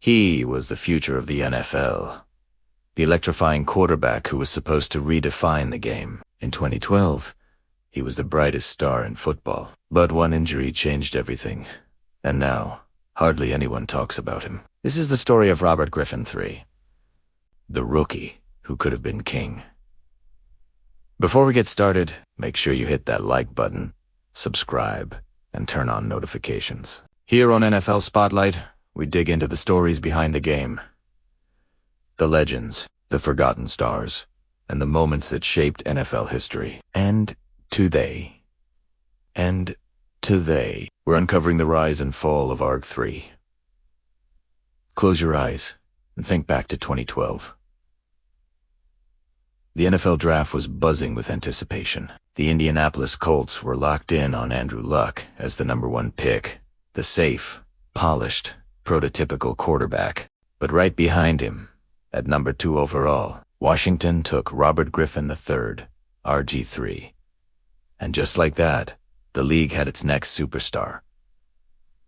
He was the future of the NFL. The electrifying quarterback who was supposed to redefine the game. In 2012, he was the brightest star in football. But one injury changed everything. And now, hardly anyone talks about him. This is the story of Griffin III, the rookie who could have been king. Before we get started, make sure you hit that like button, subscribe, and turn on notifications. Here on NFL Spotlight, we dig into the stories behind the game. The legends, the forgotten stars, and the moments that shaped NFL history. And today, we're uncovering the rise and fall of RG3. Close your eyes and think back to 2012. The NFL draft was buzzing with anticipation. The Indianapolis Colts were locked in on Andrew Luck as the #1 pick, the safe, polished, prototypical quarterback. But right behind him, at #2 overall, Washington took Griffin III, RG3. And just like that, the league had its next superstar.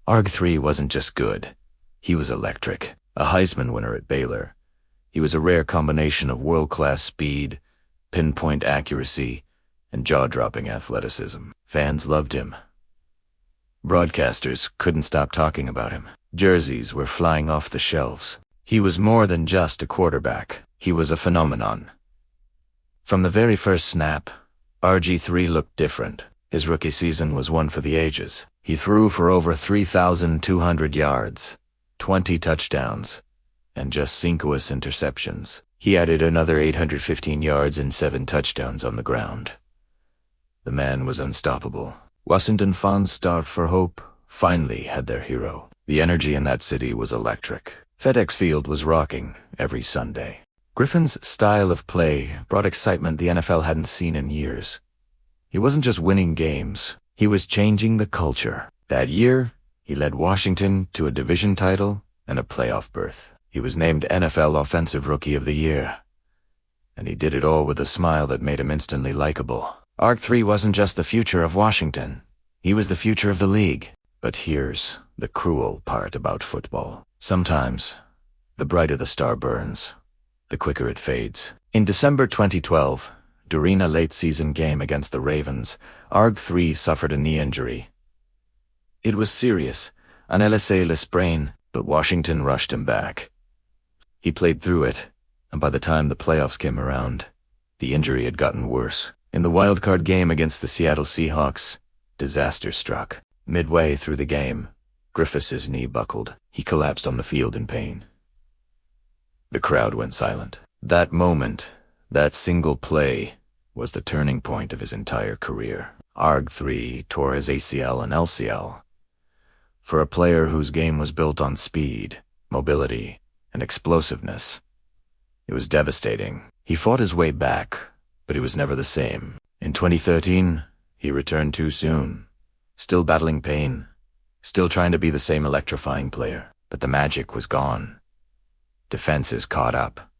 RG3 wasn't just good. He was electric. A Heisman winner at Baylor. He was a rare combination of world-class speed, pinpoint accuracy, and jaw-dropping athleticism. Fans loved him. Broadcasters couldn't stop talking about him. Jerseys were flying off the shelves. He was more than just a quarterback. He was a phenomenon. From the very first snap, RG3 looked different. His rookie season was one for the ages. He threw for over 3,200 yards, 20 touchdowns, and just 5 interceptions. He added another 815 yards and 7 touchdowns on the ground. The man was unstoppable. Washington fans starved for hope finally had their hero. The energy in that city was electric. FedEx Field was rocking every Sunday. Griffin's style of play brought excitement the NFL hadn't seen in years. He wasn't just winning games, he was changing the culture. That year, he led Washington to a division title and a playoff berth. He was named NFL Offensive Rookie of the Year. And he did it all with a smile that made him instantly likable. RG3 wasn't just the future of Washington, he was the future of the league. But here's the cruel part about football. Sometimes, the brighter the star burns, the quicker it fades. In December 2012, during a late-season game against the Ravens, RG3 suffered a knee injury. It was serious, an LSA sprain, but Washington rushed him back. He played through it, and by the time the playoffs came around, the injury had gotten worse. In the wildcard game against the Seattle Seahawks, disaster struck. Midway through the game, Griffith's knee buckled. He collapsed on the field in pain. The crowd went silent. That moment, that single play, was the turning point of his entire career. RG3 tore his ACL and LCL. For a player whose game was built on speed, mobility, and explosiveness, it was devastating. He fought his way back, but he was never the same. In 2013, he returned too soon, still battling pain, still trying to be the same electrifying player, but the magic was gone. Defenses caught up.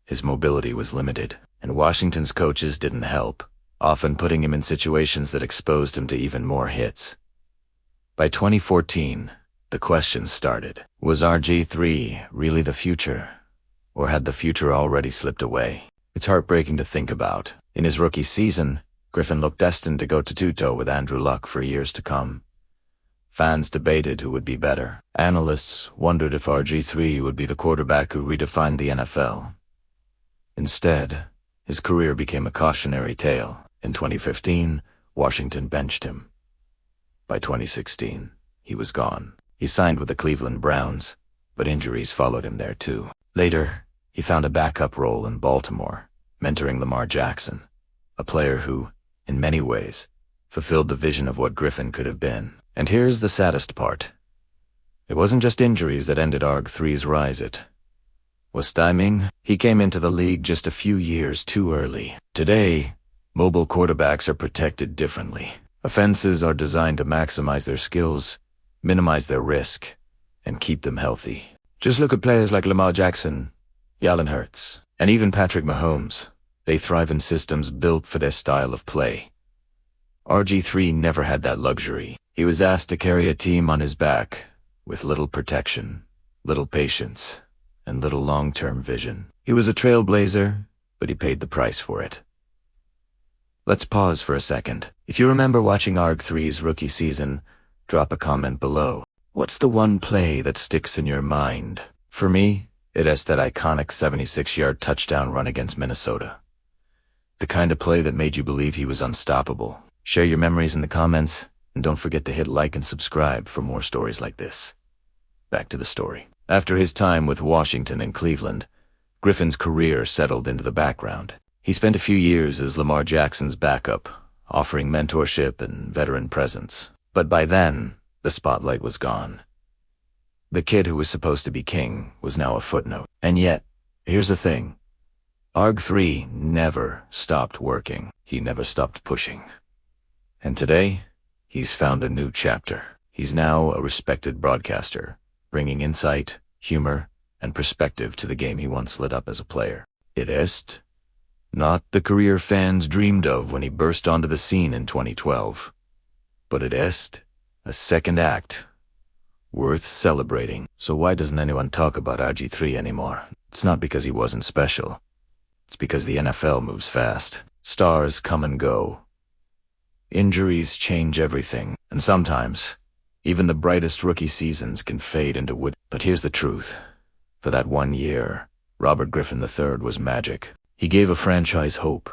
His mobility was limited, and Washington's coaches didn't help, often putting him in situations that exposed him to even more hits. By 2014, the questions started. Was RG3 really the future, or had the future already slipped away? It's heartbreaking to think about. In his rookie season, Griffin looked destined to go toe-to-toe with Andrew Luck for years to come. Fans debated who would be better. Analysts wondered if RG3 would be the quarterback who redefined the NFL. Instead, his career became a cautionary tale. In 2015, Washington benched him. By 2016, he was gone. He signed with the Cleveland Browns, but injuries followed him there too. Later, he found a backup role in Baltimore, mentoring Lamar Jackson, a player who, in many ways, fulfilled the vision of what Griffin could have been. And here's the saddest part. It wasn't just injuries that ended RG3's rise. It was timing. He came into the league just a few years too early. Today, mobile quarterbacks are protected differently. Offenses are designed to maximize their skills, minimize their risk, and keep them healthy. Just look at players like Lamar Jackson, Jalen Hurts, and even Patrick Mahomes. They thrive in systems built for their style of play. RG3 never had that luxury. He was asked to carry a team on his back, with little protection, little patience, and little long-term vision. He was a trailblazer, but he paid the price for it. Let's pause for a second. If you remember watching RG3's rookie season, drop a comment below. What's the one play that sticks in your mind? For me, it is that iconic 76-yard touchdown run against Minnesota. The kind of play that made you believe he was unstoppable. Share your memories in the comments, and don't forget to hit like and subscribe for more stories like this. Back to the story. After his time with Washington and Cleveland, Griffin's career settled into the background. He spent a few years as Lamar Jackson's backup, offering mentorship and veteran presence. But by then, the spotlight was gone. The kid who was supposed to be king was now a footnote. And yet, here's the thing. RG3 never stopped working. He never stopped pushing. And today, he's found a new chapter. He's now a respected broadcaster, bringing insight, humor, and perspective to the game he once lit up as a player. It is not the career fans dreamed of when he burst onto the scene in 2012, but it is a second act worth celebrating. So why doesn't anyone talk about RG3 anymore? It's not because he wasn't special. It's because the NFL moves fast. Stars come and go. Injuries change everything, and sometimes, even the brightest rookie seasons can fade into wood. But here's the truth. For that 1 year, Robert Griffin III was magic. He gave a franchise hope.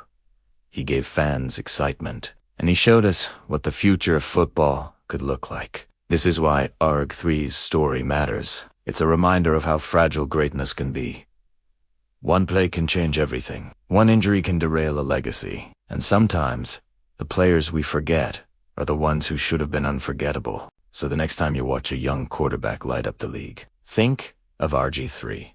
He gave fans excitement. And he showed us what the future of football could look like. This is why RG3's story matters. It's a reminder of how fragile greatness can be. One play can change everything. One injury can derail a legacy. And sometimes, the players we forget are the ones who should have been unforgettable. So the next time you watch a young quarterback light up the league, think of RG3.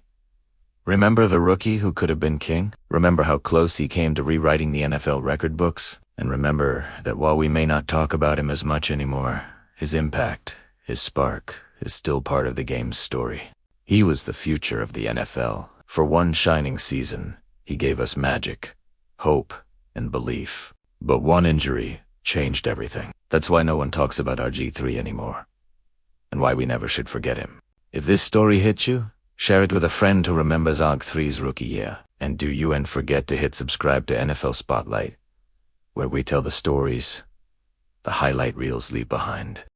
Remember the rookie who could have been king? Remember how close he came to rewriting the NFL record books? And remember that while we may not talk about him as much anymore, his impact, his spark, is still part of the game's story. He was the future of the NFL. For one shining season, he gave us magic, hope, and belief. But one injury changed everything. That's why no one talks about RG3 anymore, and why we never should forget him. If this story hit you, share it with a friend who remembers RG3's rookie year. And do you and forget to hit subscribe to NFL Spotlight, where we tell the stories the highlight reels leave behind.